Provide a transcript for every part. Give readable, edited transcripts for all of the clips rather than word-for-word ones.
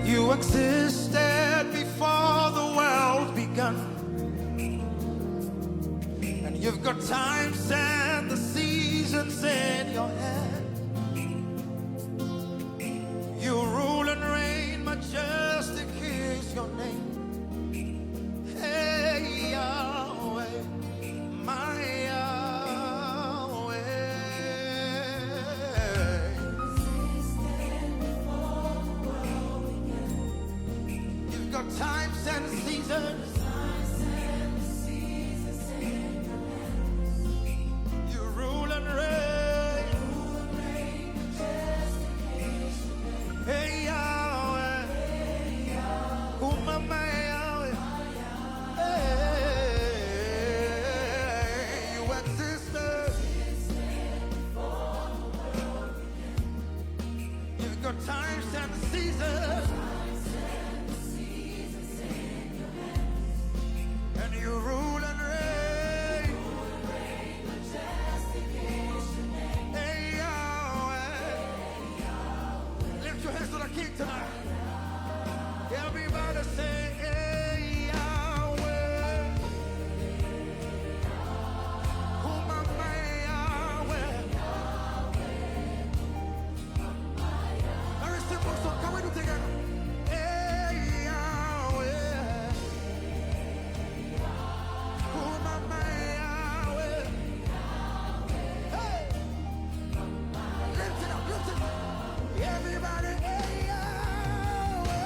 You existed before the world began, and you've got times and the seasons in your hand. You rule and reign, majestic is your name. Hey, Yahweh, my Yahweh. You've got times and seasons. You rule and reign. Hey, Yahweh. Umama Yahweh. Hey, you existed. You've got times and seasons. And you rule and reign. Hey, Yahweh. Lift your hands to the King tonight. Everybody say, hey, Yahweh. Umama Yahweh. Very simple song. Can we do it together? Hey, Yahweh. Umama Yahweh. Hey. Lift it up, lift it up. Everybody, hey, Yahweh.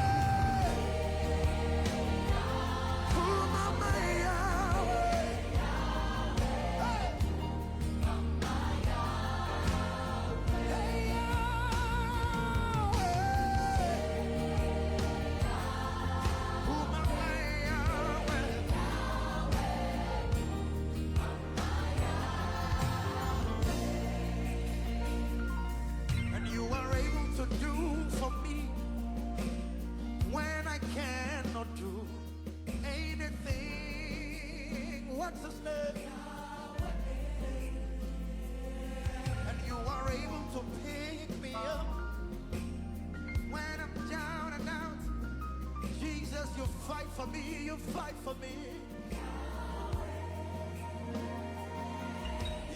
Umama Yahweh. Hey. Hey, Yahweh. Umama Yahweh. And you are able to do for me when I cannot do anything. What's his name? And you are able to pick me up when I'm down and out. Jesus, you fight for me, you fight for me.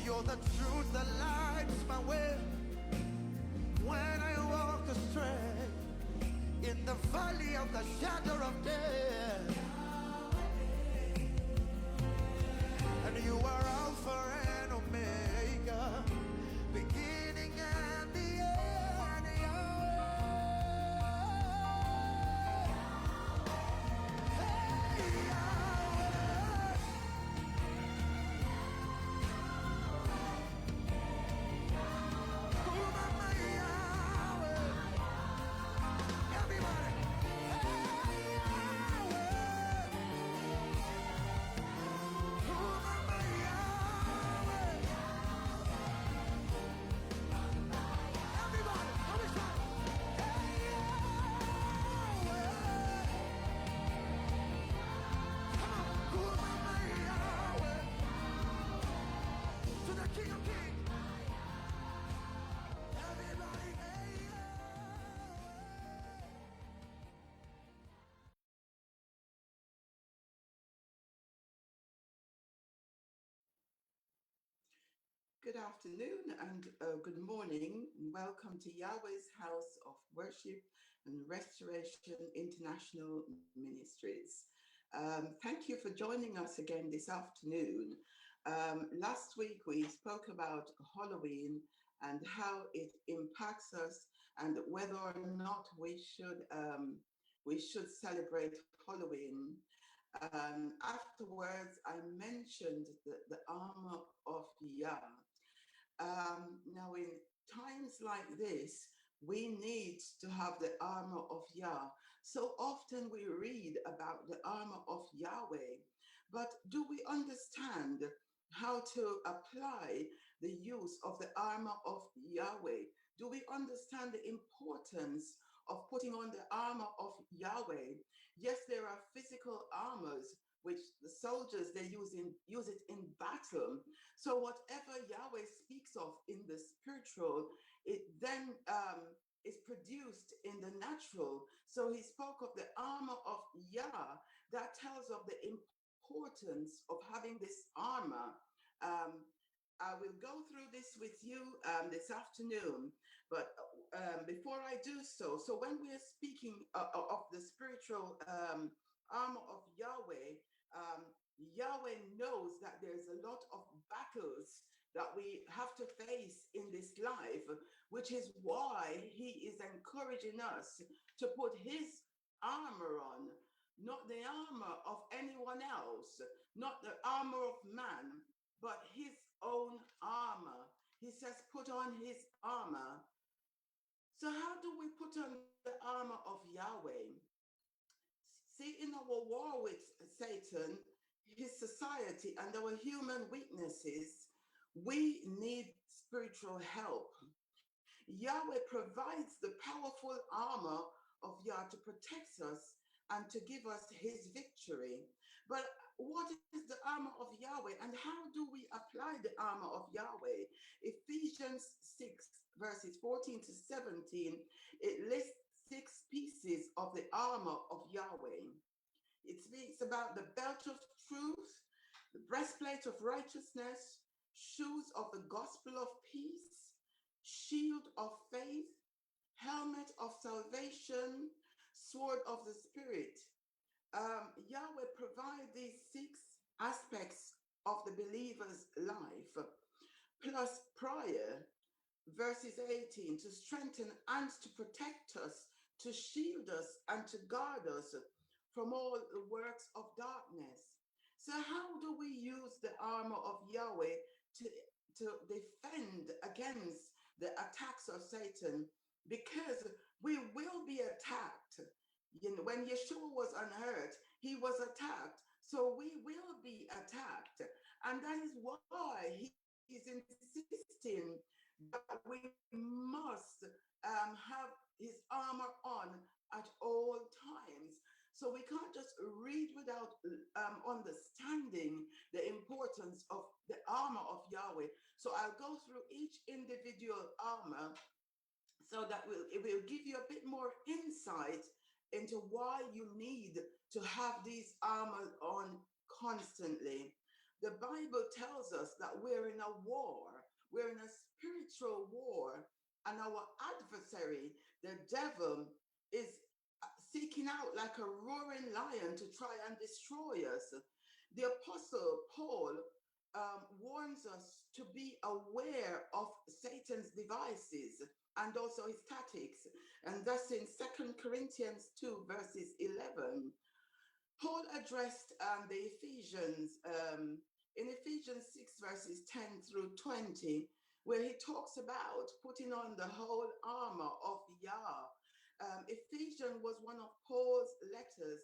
You're the truth that lights my way when I walk astray in the valley of the shadow of death. And you are Alpha and Omega, beginning and the end. Yahweh. Hey, Yahweh. Umama Yahweh. Everybody. Hey, Yahweh. Umama Yahweh. Everybody, come and shout. Hey, Yahweh. Come on. Umama Yahweh. To the King of Kings. Everybody, hey, Good afternoon and good morning. Welcome to Yahweh's House of Worship and Restoration International Ministries. Thank you for joining us again this afternoon. Last week we spoke about Halloween and how it impacts us and whether or not we should celebrate Halloween. Afterwards, I mentioned the armor of Yah. Now, in times like this, we need to have the armor of Yah So often we read about the armor of Yahweh, but do we understand how to apply the use of the armor of Yahweh? Do we understand the importance of putting on the armor of Yahweh? Yes, there are physical armors which the soldiers they use it in battle. So whatever Yahweh speaks of in the spiritual, it then is produced in the natural. So he spoke of the armor of Yah, that tells of the importance of having this armor. Um, I will go through this with you this afternoon, but before I do so, so when we're speaking of the spiritual armor of Yahweh, um, Yahweh knows that there's a lot of battles that we have to face in this life, which is why he is encouraging us to put his armor on, not the armor of anyone else, not the armor of man, but his own armor. He says, put on his armor. So how do we put on the armor of Yahweh? See, in our war with Satan, his society, and our human weaknesses, we need spiritual help. Yahweh provides the powerful armor of Yah to protect us and to give us his victory. But what is the armor of Yahweh, and how do we apply the armor of Yahweh? Ephesians 6, verses 14 to 17, it lists 6 pieces of the armor of Yahweh. It speaks about the belt of truth, the breastplate of righteousness, shoes of the gospel of peace, shield of faith, helmet of salvation, sword of the spirit. Yahweh provides these 6 aspects of the believer's life, plus prayer, verses 18, to strengthen and to protect us, to shield us and to guard us from all the works of darkness. So how do we use the armor of Yahweh to defend against the attacks of Satan? Because we will be attacked. You know, when Yeshua was unhurt, he was attacked. So we will be attacked. And that is why he is insisting that we must have his armor on at all times. So we can't just read without understanding the importance of the armor of Yahweh. So I'll go through each individual armor so that it will give you a bit more insight into why you need to have these armor on constantly. The Bible tells us that we're in a war. We're in a spiritual war, and our adversary, the devil, is seeking out like a roaring lion to try and destroy us. The Apostle Paul warns us to be aware of Satan's devices and also his tactics. And thus in 2 Corinthians 2, verses 11, Paul addressed the Ephesians in Ephesians 6, verses 10 through 20, where he talks about putting on the whole armor of Yah. Ephesians was one of Paul's letters,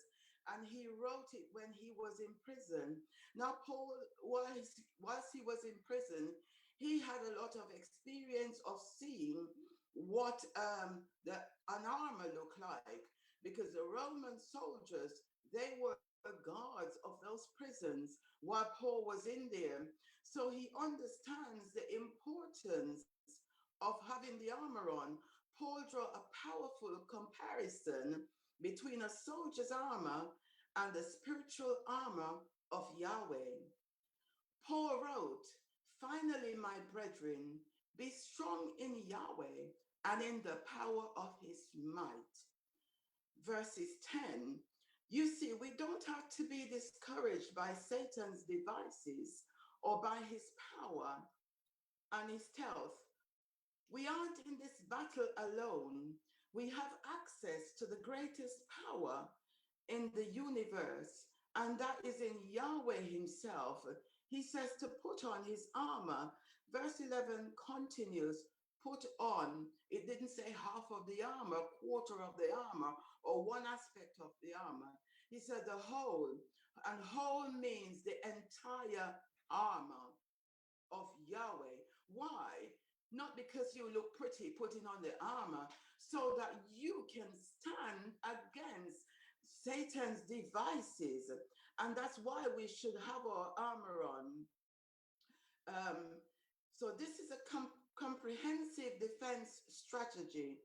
and he wrote it when he was in prison. Now, Paul, whilst he was in prison, he had a lot of experience of seeing what an armor looked like, because the Roman soldiers, they were guards of those prisons while Paul was in there. So he understands the importance of having the armor on. Paul drew a powerful comparison between a soldier's armor and the spiritual armor of Yahweh. Paul wrote, "Finally, my brethren, be strong in Yahweh and in the power of his might." Verses 10, you see, we don't have to be discouraged by Satan's devices or by his power and his stealth. We aren't in this battle alone. We have access to the greatest power in the universe, and that is in Yahweh himself. He says to put on his armor. Verse 11 continues, put on. It didn't say half of the armor, quarter of the armor, or one aspect of the armor. He said the whole, and whole means the entire armor of Yahweh. Why? Not because you look pretty putting on the armor, so that you can stand against Satan's devices. And that's why we should have our armor on. So this is a comprehensive defense strategy,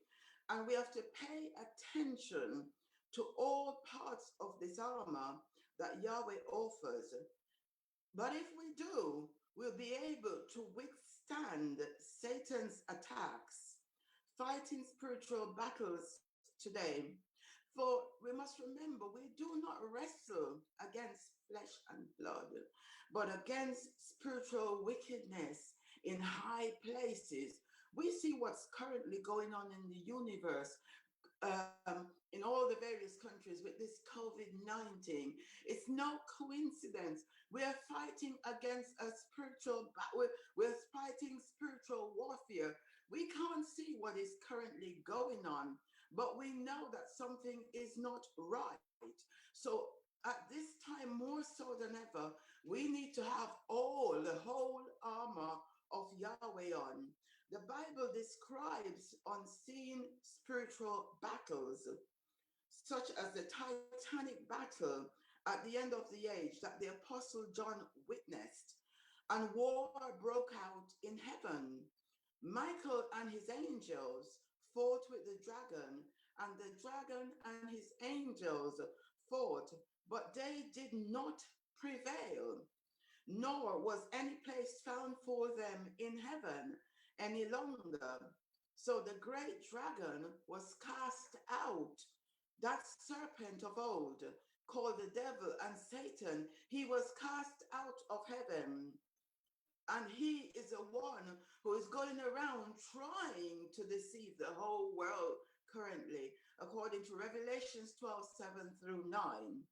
and we have to pay attention to all parts of this armor that Yahweh offers. But if we do, we'll be able to withstand Satan's attacks, fighting spiritual battles today. For we must remember, we do not wrestle against flesh and blood, but against spiritual wickedness in high places. We see what's currently going on in the universe, in all the various countries with this COVID-19. It's no coincidence. We're fighting against a we're fighting spiritual warfare. We can't see what is currently going on, but we know that something is not right. So at this time, more so than ever, we need to have the whole armor of Yahweh on. The Bible describes unseen spiritual battles, such as the Titanic battle at the end of the age that the Apostle John witnessed, and war broke out in heaven. Michael and his angels fought with the dragon, and the dragon and his angels fought, but they did not prevail, nor was any place found for them in heaven any longer. So the great dragon was cast out, that serpent of old, called the devil and Satan. He was cast out of heaven. And he is the one who is going around trying to deceive the whole world currently, according to Revelations 12:7-9.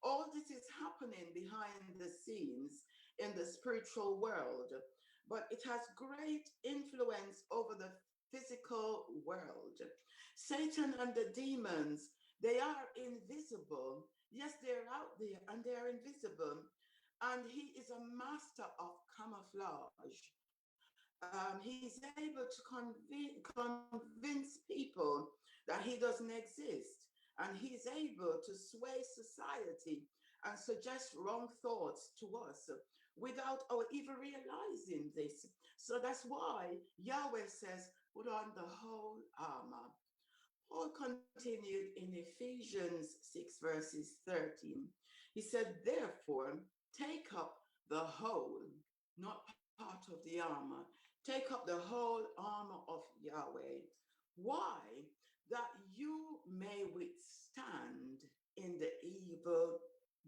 All this is happening behind the scenes in the spiritual world, but it has great influence over the physical world. Satan and the demons, they are invisible. Yes, they're out there and they're invisible. And he is a master of camouflage. He's able to convince people that he doesn't exist. And he's able to sway society and suggest wrong thoughts to us without our even realizing this. So that's why Yahweh says, put on the whole armor. Paul continued in Ephesians 6:13. He said, therefore, take up the whole, not part of the armor. Take up the whole armor of Yahweh. Why? That you may withstand in the evil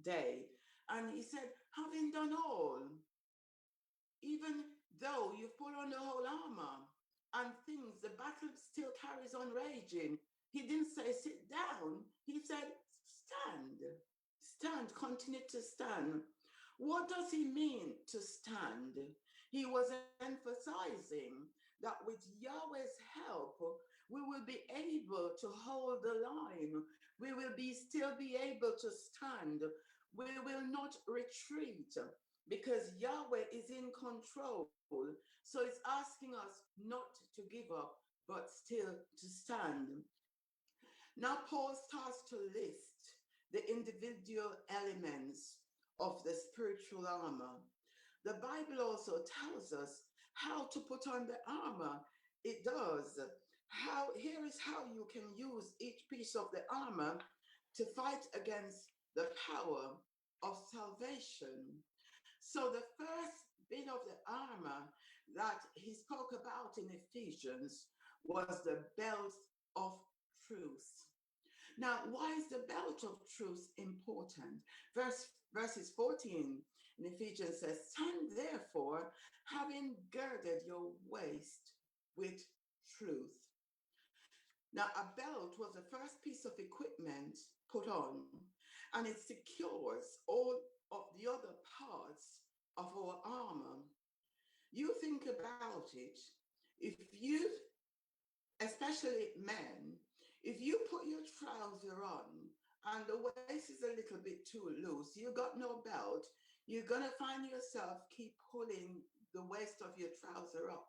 day. And he said, having done all, even though you've put on the whole armor and things, the battle still carries on raging. He didn't say sit down. He said stand. Stand, continue to stand. What does he mean to stand? He was emphasizing that with Yahweh's help, we will be able to hold the line. We will still be able to stand. We will not retreat because Yahweh is in control. So it's asking us not to give up, but still to stand. Now Paul starts to list the individual elements of the spiritual armor. The Bible also tells us how to put on the armor. It does. Here is how you can use each piece of the armor to fight against the power of salvation. So the first bit of the armor that he spoke about in Ephesians was the belt of truth. Now, why is the belt of truth important? Verses 14 in Ephesians says, stand therefore, having girded your waist with truth. Now, a belt was the first piece of equipment put on, and it secures all of the other parts of our armor. You think about it. If you, especially men, if you put your trouser on and the waist is a little bit too loose, you got no belt, you're gonna find yourself keep pulling the waist of your trouser up.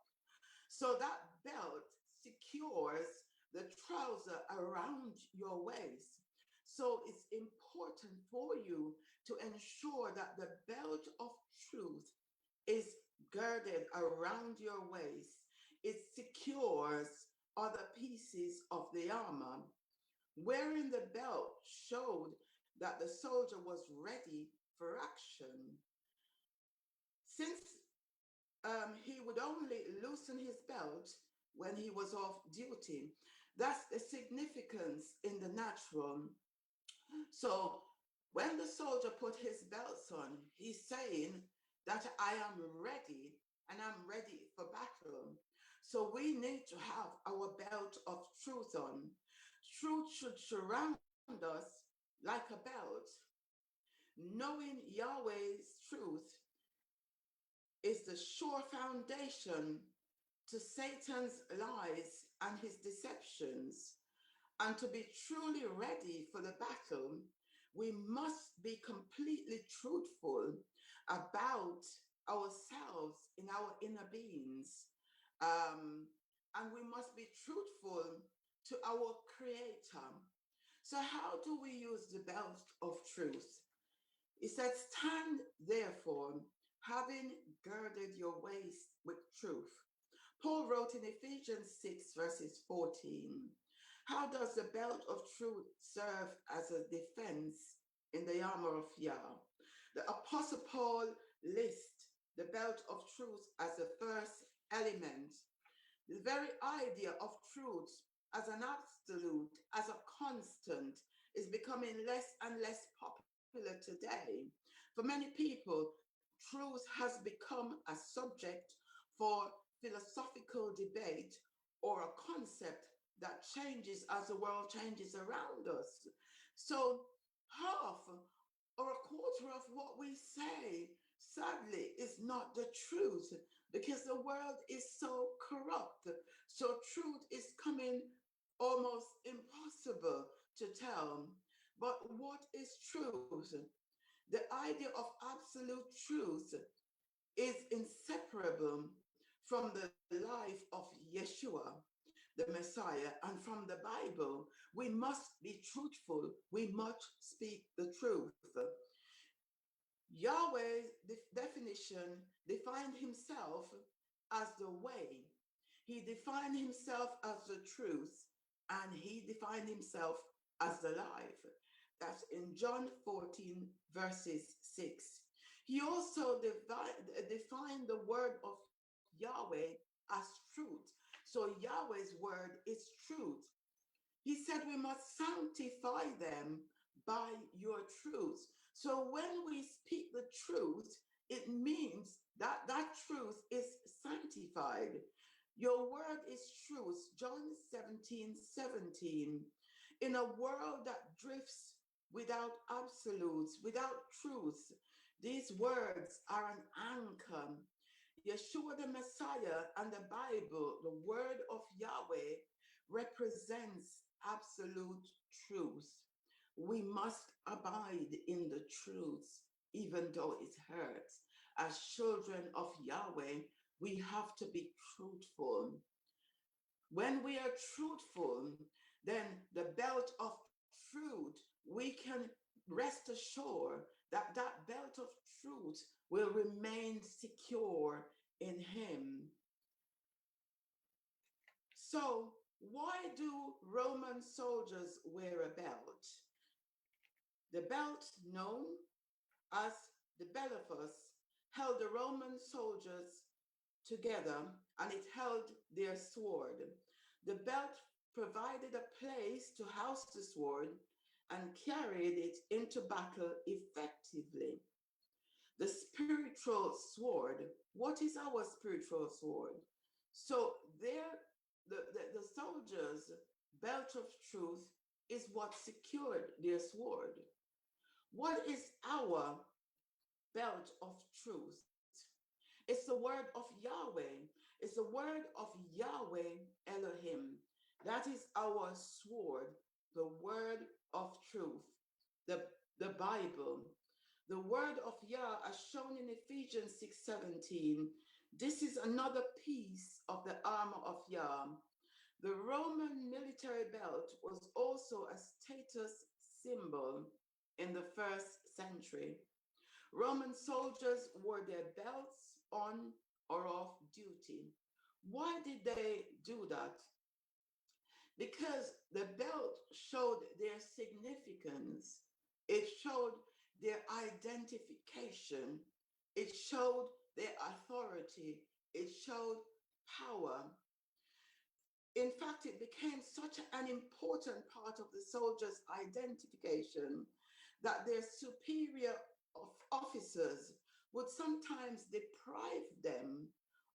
So that belt secures the trouser around your waist. So it's important for you to ensure that the belt of truth is girded around your waist. It secures other pieces of the armor. Wearing the belt showed that the soldier was ready for action. Since he would only loosen his belt when he was off duty, that's the significance in the natural. So when the soldier put his belts on, he's saying that I am ready and I'm ready for battle. So we need to have our belt of truth on. Truth should surround us like a belt. Knowing Yahweh's truth is the sure foundation to Satan's lies and his deceptions. And to be truly ready for the battle, we must be completely truthful about ourselves in our inner beings. And we must be truthful to our Creator. So, how do we use the belt of truth? It says, stand therefore, having girded your waist with truth. Paul wrote in Ephesians 6, verses 14. How does the belt of truth serve as a defense in the armor of Yah? The Apostle Paul lists the belt of truth as the first element. The very idea of truth as an absolute, as a constant, is becoming less and less popular today. For many people, truth has become a subject for philosophical debate or a concept that changes as the world changes around us. So, half or a quarter of what we say, sadly, is not the truth because the world is so corrupt. So, truth is coming almost impossible to tell. But what is truth? The idea of absolute truth is inseparable from the life of Yeshua, the Messiah, and from the Bible. We must be truthful. We must speak the truth. Yahweh's definition defined himself as the way. He defined himself as the truth, and he defined himself as the life. That's in John 14, verses 6. He also defined the word of Yahweh as truth. So Yahweh's word is truth. He said we must sanctify them by your truth. So when we speak the truth, it means that that truth is sanctified. Your word is truth. John 17:17. In a world that drifts without absolutes, without truth, these words are an anchor. Yeshua the Messiah and the Bible, the word of Yahweh, represents absolute truth. We must abide in the truth, even though it hurts. As children of Yahweh, we have to be truthful. When we are truthful, then the belt of truth, we can rest assured that that belt of truth will remain secure in him. So, why do Roman soldiers wear a belt? The belt, known as the bellifus, held the Roman soldiers together and it held their sword. The belt provided a place to house the sword and carried it into battle effectively. The spiritual sword. What is our spiritual sword? So the soldiers' belt of truth is what secured their sword. What is our belt of truth? It's the word of Yahweh. It's the word of Yahweh Elohim. That is our sword, the word of truth, the, the Bible. The word of Yah, as shown in Ephesians 6:17, this is another piece of the armor of Yah. The Roman military belt was also a status symbol in the first century. Roman soldiers wore their belts on or off duty. Why did they do that? Because the belt showed their significance, it showed their identification, it showed their authority, it showed power. In fact, it became such an important part of the soldiers' identification that their superior officers would sometimes deprive them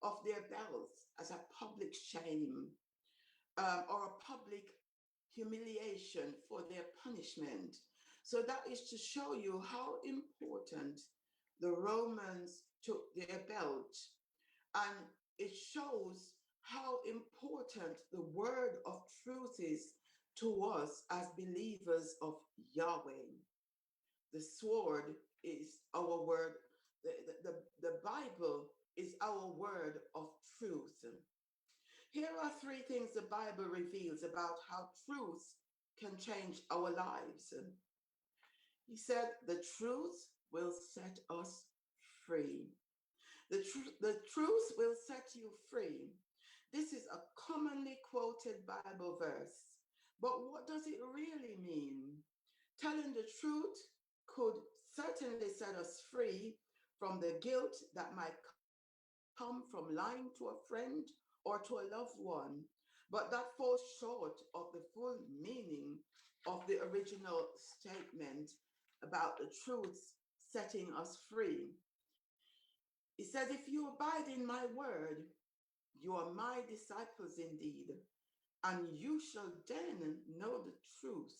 of their belts as a public shame, or a public humiliation for their punishment. So that is to show you how important the Romans took their belt. And it shows how important the word of truth is to us as believers of Yahweh. The sword is our word. The Bible is our word of truth. Here are three things the Bible reveals about how truth can change our lives. He said, the truth will set us free. The truth will set you free. This is a commonly quoted Bible verse. But what does it really mean? Telling the truth could certainly set us free from the guilt that might come from lying to a friend or to a loved one, but that falls short of the full meaning of the original statement about the truth setting us free. He says, if you abide in my word, you are my disciples indeed, and you shall then know the truth,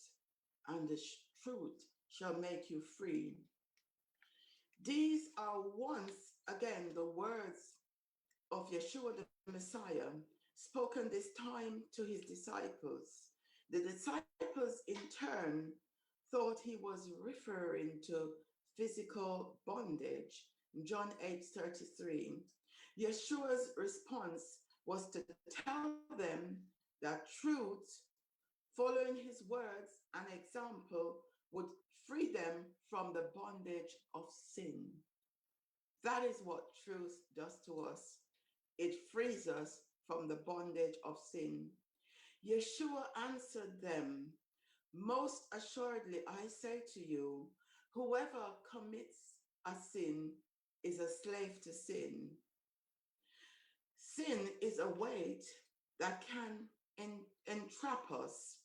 and the truth shall make you free. These are once again the words of Yeshua the Messiah, spoken this time to his disciples. The disciples in turn thought he was referring to physical bondage. John 8:33. Yeshua's response was to tell them that truth, following his words and example, would free them from the bondage of sin. That is what truth does to us. It frees us from the bondage of sin. Yeshua answered them, most assuredly, I say to you, whoever commits a sin is a slave to sin. Sin is a weight that can entrap us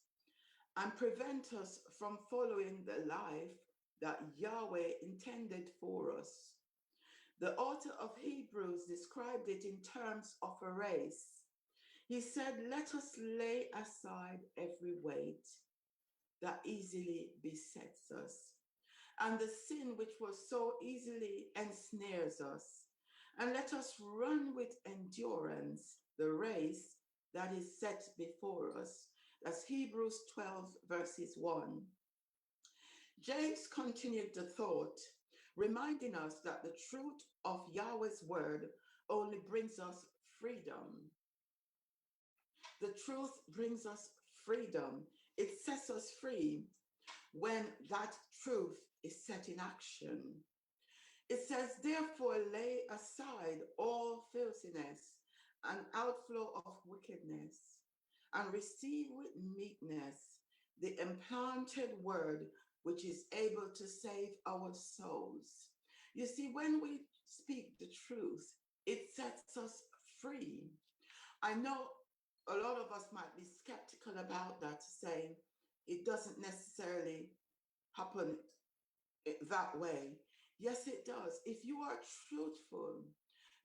and prevent us from following the life that Yahweh intended for us. The author of Hebrews described it in terms of a race. He said, let us lay aside every weight that easily besets us, and the sin which was so easily ensnares us, and let us run with endurance the race that is set before us. That's Hebrews 12, verses 1. James continued the thought, reminding us that the truth of Yahweh's word only brings us freedom. The truth brings us freedom. It sets us free when that truth is set in action. It says, therefore, lay aside all filthiness and outflow of wickedness, and receive with meekness the implanted word which is able to save our souls. You see, when we speak the truth, it sets us free. I know a lot of us might be skeptical about that, saying it doesn't necessarily happen that way. Yes, it does. If you are truthful,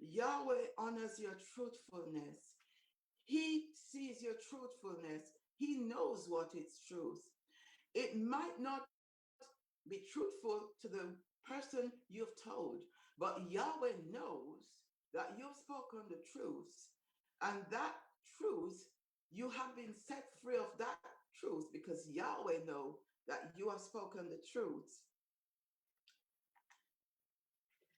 Yahweh honors your truthfulness. He sees your truthfulness. He knows what is truth. It might not be truthful to the person you've told, but Yahweh knows that you've spoken the truth, And that truth, you have been set free of that truth because Yahweh know that you have spoken the truth.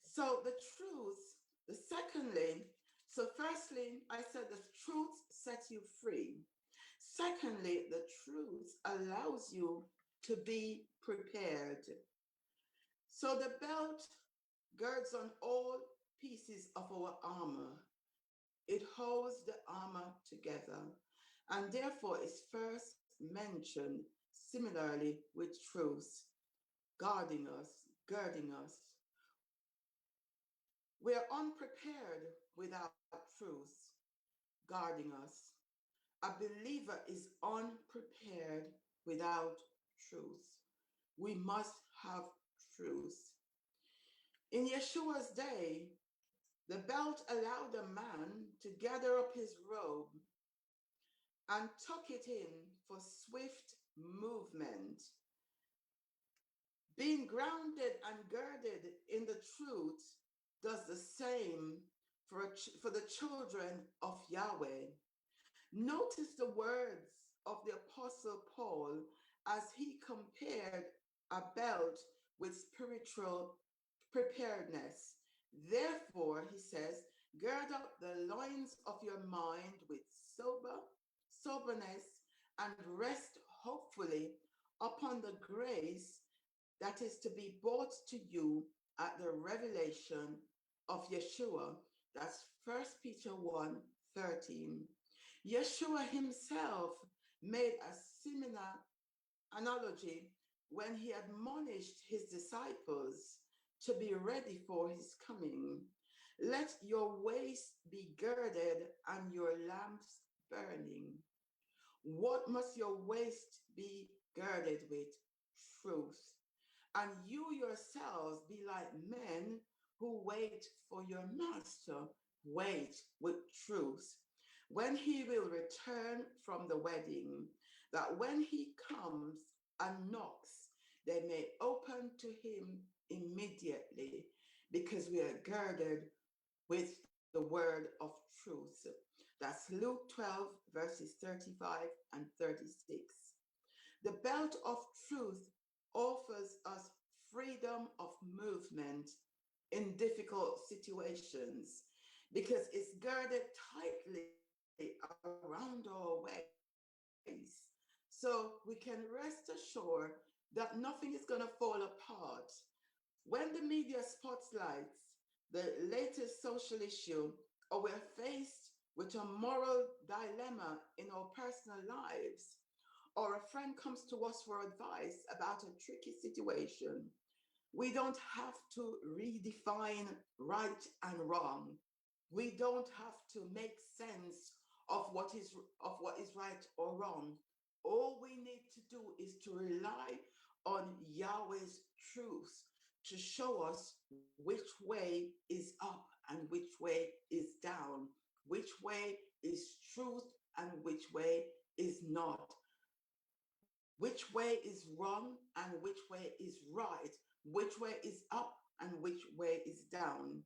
So the truth, the secondly, so firstly, I said the truth sets you free. Secondly, the truth allows you to be prepared. So the belt girds on all pieces of our armor. It holds the armor together and therefore is first mentioned similarly with truth, guarding us, girding us. We are unprepared without truth, guarding us. A believer is unprepared without truth. We must have truth. In Yeshua's day, the belt allowed a man to gather up his robe and tuck it in for swift movement. Being grounded and girded in the truth does the same for the children of Yahweh. Notice the words of the Apostle Paul as he compared a belt with spiritual preparedness. Therefore, he says, gird up the loins of your mind with soberness, and rest hopefully upon the grace that is to be brought to you at the revelation of Yeshua. That's 1 Peter 1:13. Yeshua himself made a similar analogy when he admonished his disciples to be ready for his coming. Let your waist be girded and your lamps burning. What must your waist be girded with? Truth. And you yourselves be like men who wait for your master. Wait with truth. When he will return from the wedding, that when he comes and knocks, they may open to him immediately, because we are girded with the word of truth. That's Luke 12, verses 35 and 36. The belt of truth offers us freedom of movement in difficult situations because it's girded tightly around our waist. So we can rest assured that nothing is going to fall apart. When the media spotlights the latest social issue, or we're faced with a moral dilemma in our personal lives, or a friend comes to us for advice about a tricky situation, we don't have to redefine right and wrong. We don't have to make sense of what is right or wrong. All we need to do is to rely on Yahweh's truth to show us which way is up and which way is down, which way is truth and which way is not, which way is wrong and which way is right, which way is up and which way is down.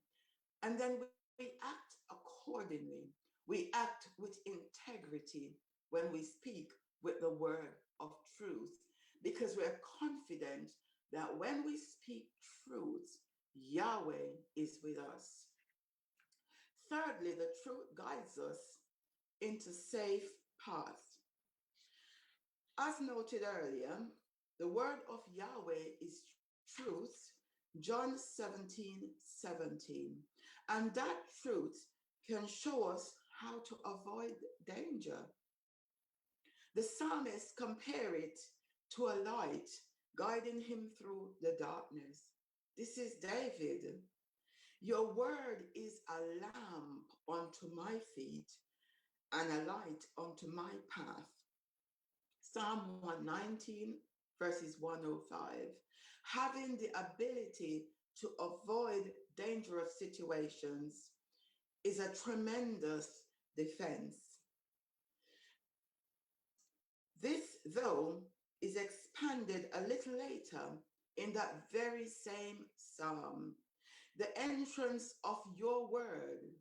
And then we act accordingly. We act with integrity when we speak with the word of truth, because we're confident that when we speak truth, Yahweh is with us. Thirdly, the truth guides us into safe paths. As noted earlier, the word of Yahweh is truth, John 17:17. And that truth can show us how to avoid danger. The psalmist compared it to a light guiding him through the darkness. This is David. Your word is a lamp unto my feet and a light unto my path. Psalm 119, verses 105. Having the ability to avoid dangerous situations is a tremendous defense. This, though, is expanded a little later in that very same psalm. The entrance of your word,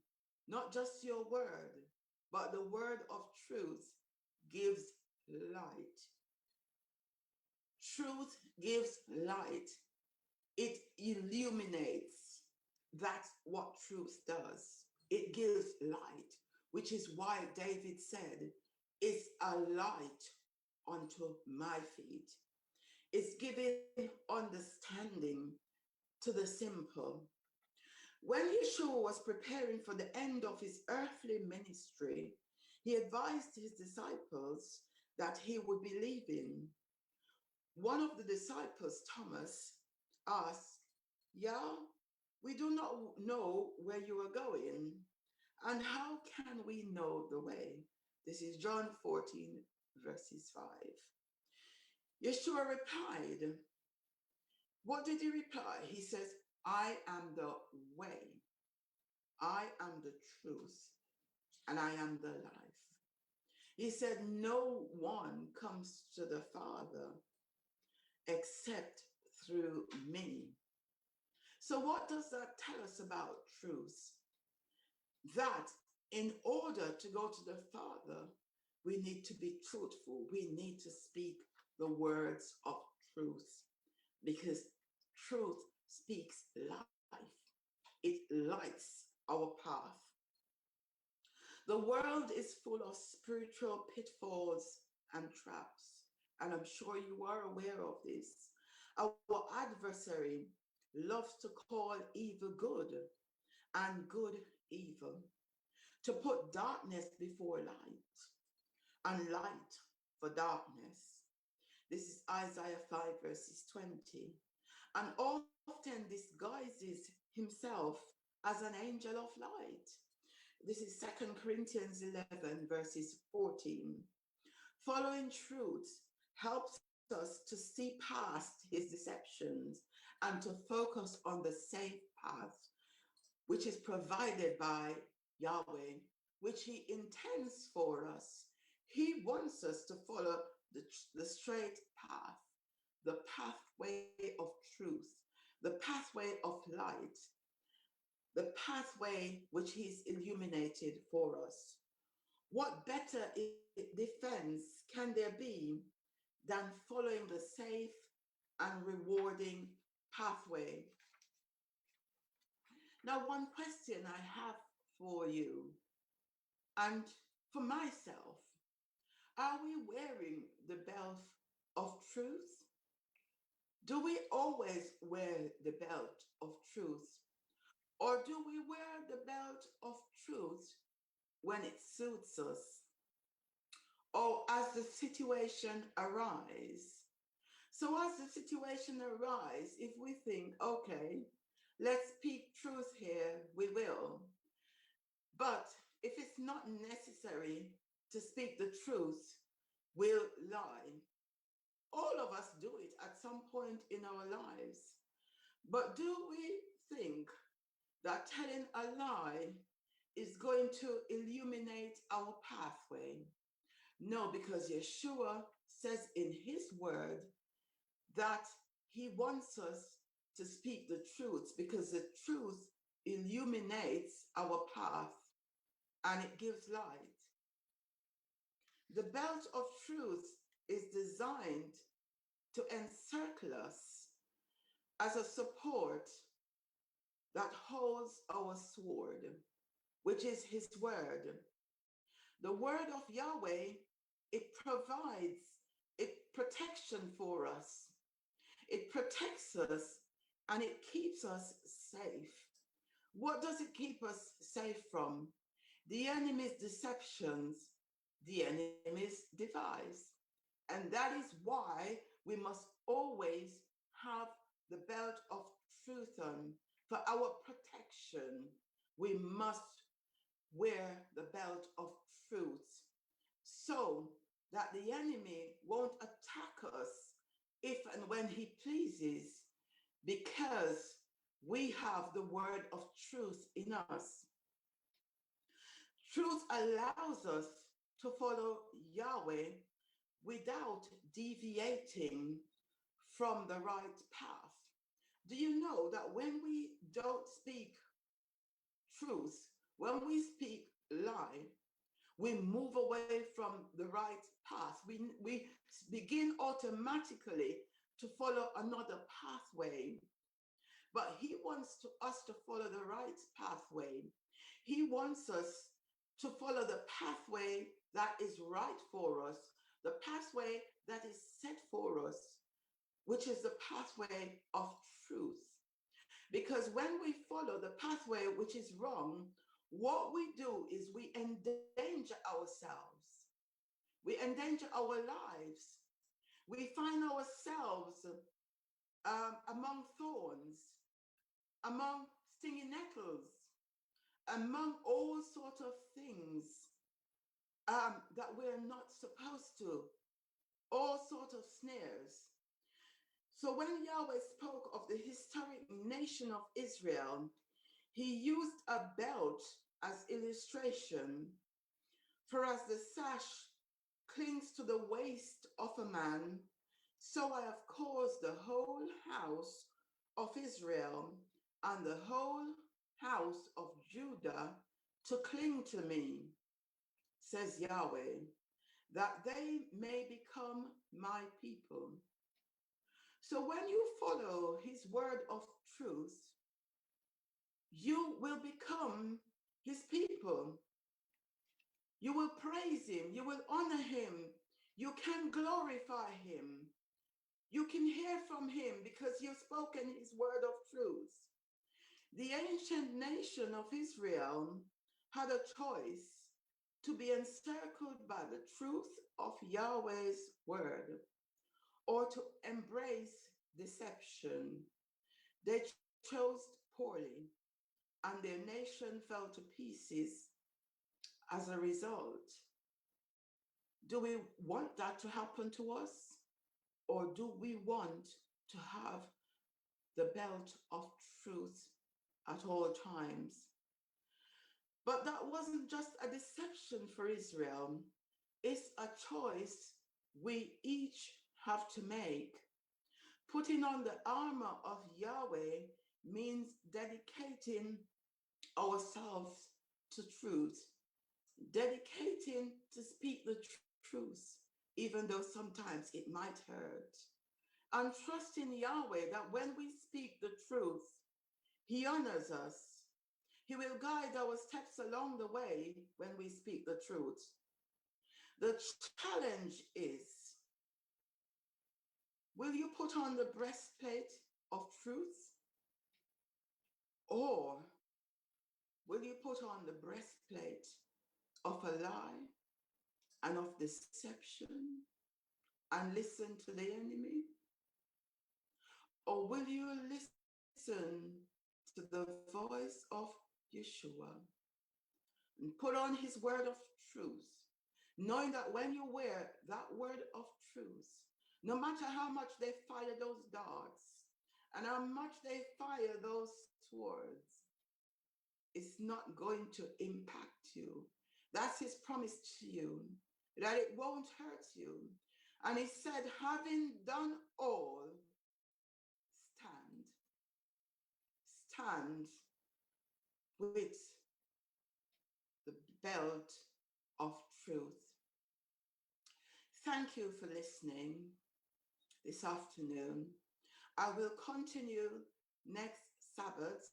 not just your word, but the word of truth gives light. Truth gives light. It illuminates. That's what truth does. It gives light, which is why David said, it's a light unto my feet. It's giving understanding to the simple. When Yeshua was preparing for the end of his earthly ministry, he advised his disciples that he would be leaving. One of the disciples, Thomas, asked, "Yeah, we do not know where you are going, and how can we know the way?" This is John 14, verses 5. Yeshua replied, what did he reply? He says, I am the way, I am the truth, and I am the life. He said, no one comes to the Father except through me. So what does that tell us about truth? That in order to go to the Father, we need to be truthful. We need to speak the words of truth, because truth speaks life. It lights our path. The world is full of spiritual pitfalls and traps, and I'm sure you are aware of this. Our adversary loves to call evil good and good evil, to put darkness before light and light for darkness. This is Isaiah 5, verses 20. And often disguises himself as an angel of light. This is 2 Corinthians 11, verses 14. Following truth helps us to see past his deceptions and to focus on the safe path, which is provided by Yahweh, which he intends for us. He wants us to follow the straight path, the pathway of truth, the pathway of light, the pathway which he's illuminated for us. What better defense can there be than following the safe and rewarding pathway? Now, one question I have for you and for myself, are we wearing the belt of truth? Do we always wear the belt of truth? Or do we wear the belt of truth when it suits us or as the situation arises? So as the situation arises, if we think, okay, let's speak truth here, we will. But if it's not necessary to speak the truth, we'll lie. All of us do it at some point in our lives. But do we think that telling a lie is going to illuminate our pathway? No, because Yeshua says in his word that he wants us to speak the truth, because the truth illuminates our path and it gives light. The belt of truth is designed to encircle us as a support that holds our sword, which is his word. The word of Yahweh, it provides protection for us. It protects us and it keeps us safe. What does it keep us safe from? The enemy's deceptions, the enemy's device. And that is why we must always have the belt of truth on. For our protection, we must wear the belt of truth so that the enemy won't attack us if and when he pleases, because we have the word of truth in us. Truth allows us to follow Yahweh without deviating from the right path. Do you know that when we don't speak truth, when we speak lie, we move away from the right path. We begin automatically to follow another pathway. But he wants us to follow the right pathway. He wants us to follow the pathway that is right for us, the pathway that is set for us, which is the pathway of truth. Because when we follow the pathway which is wrong, what we do is we endanger ourselves. We endanger our lives. We find ourselves among thorns, among stinging nettles, among all sorts of things that we're not supposed to, all sorts of snares. So when Yahweh spoke of the historic nation of Israel, he used a belt as illustration. For as the sash clings to the waist of a man, so I have caused the whole house of Israel and the whole house of Judah to cling to me, says Yahweh, that they may become my people. So when you follow his word of truth, you will become his people. You will praise him. You will honor him. You can glorify him. You can hear from him because you've spoken his word of truth. The ancient nation of Israel had a choice to be encircled by the truth of Yahweh's word or to embrace deception. They chose poorly, and their nation fell to pieces as a result. Do we want that to happen to us? Or do we want to have the belt of truth at all times? But that wasn't just a deception for Israel. It's a choice we each have to make. Putting on the armor of Yahweh means dedicating ourselves to truth, dedicating to speak the truth, even though sometimes it might hurt. And trusting Yahweh that when we speak the truth, he honors us. He will guide our steps along the way when we speak the truth. The challenge is, will you put on the breastplate of truth? Or will you put on the breastplate of a lie and of deception and listen to the enemy? Or will you listen to the voice of Yeshua and put on his word of truth, knowing that when you wear that word of truth, no matter how much they fire those darts and how much they fire those swords, it's not going to impact you. That's his promise to you, that it won't hurt you. And he said, having done all, stand with the belt of truth. Thank you for listening this afternoon. I will continue next Sabbath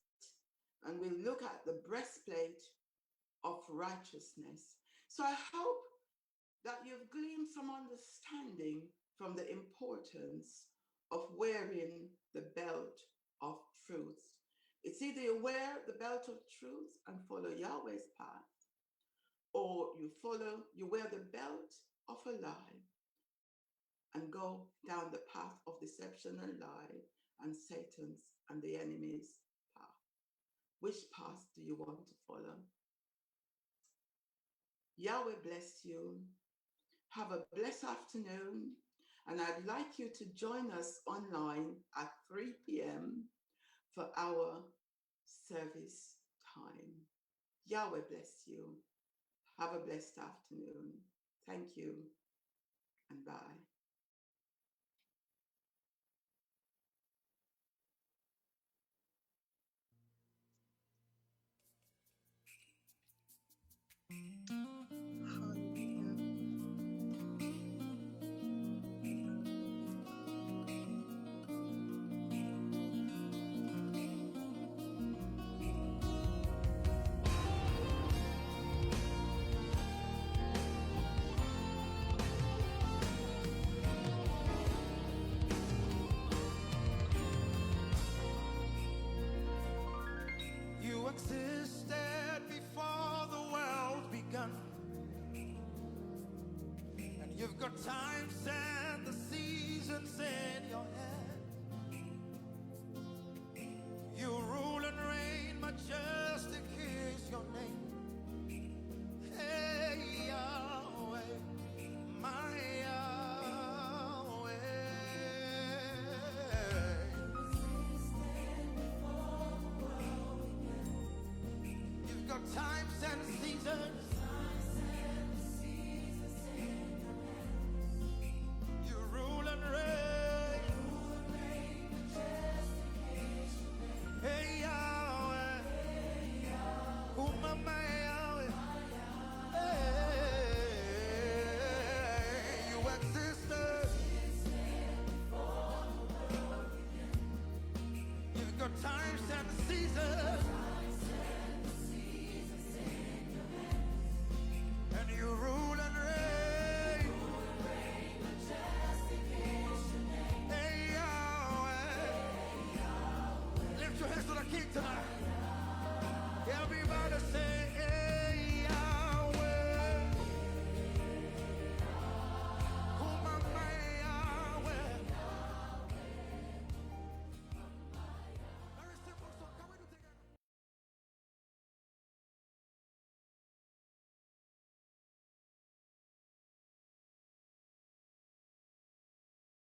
and we'll look at the breastplate of righteousness. So I hope that you've gleaned some understanding from the importance of wearing the belt of truth. It's either you wear the belt of truth and follow Yahweh's path, or you wear the belt of a lie and go down the path of deception and lie and Satan's and the enemy's path. Which path do you want to follow? Yahweh bless you. Have a blessed afternoon. And I'd like you to join us online at 3 p.m. for our service time. Yahweh bless you. Have a blessed afternoon. Thank you and bye. You've got times and the seasons in your hand. You rule and reign, majestic is your name. Hey, Yahweh, my Yahweh. You've got times and seasons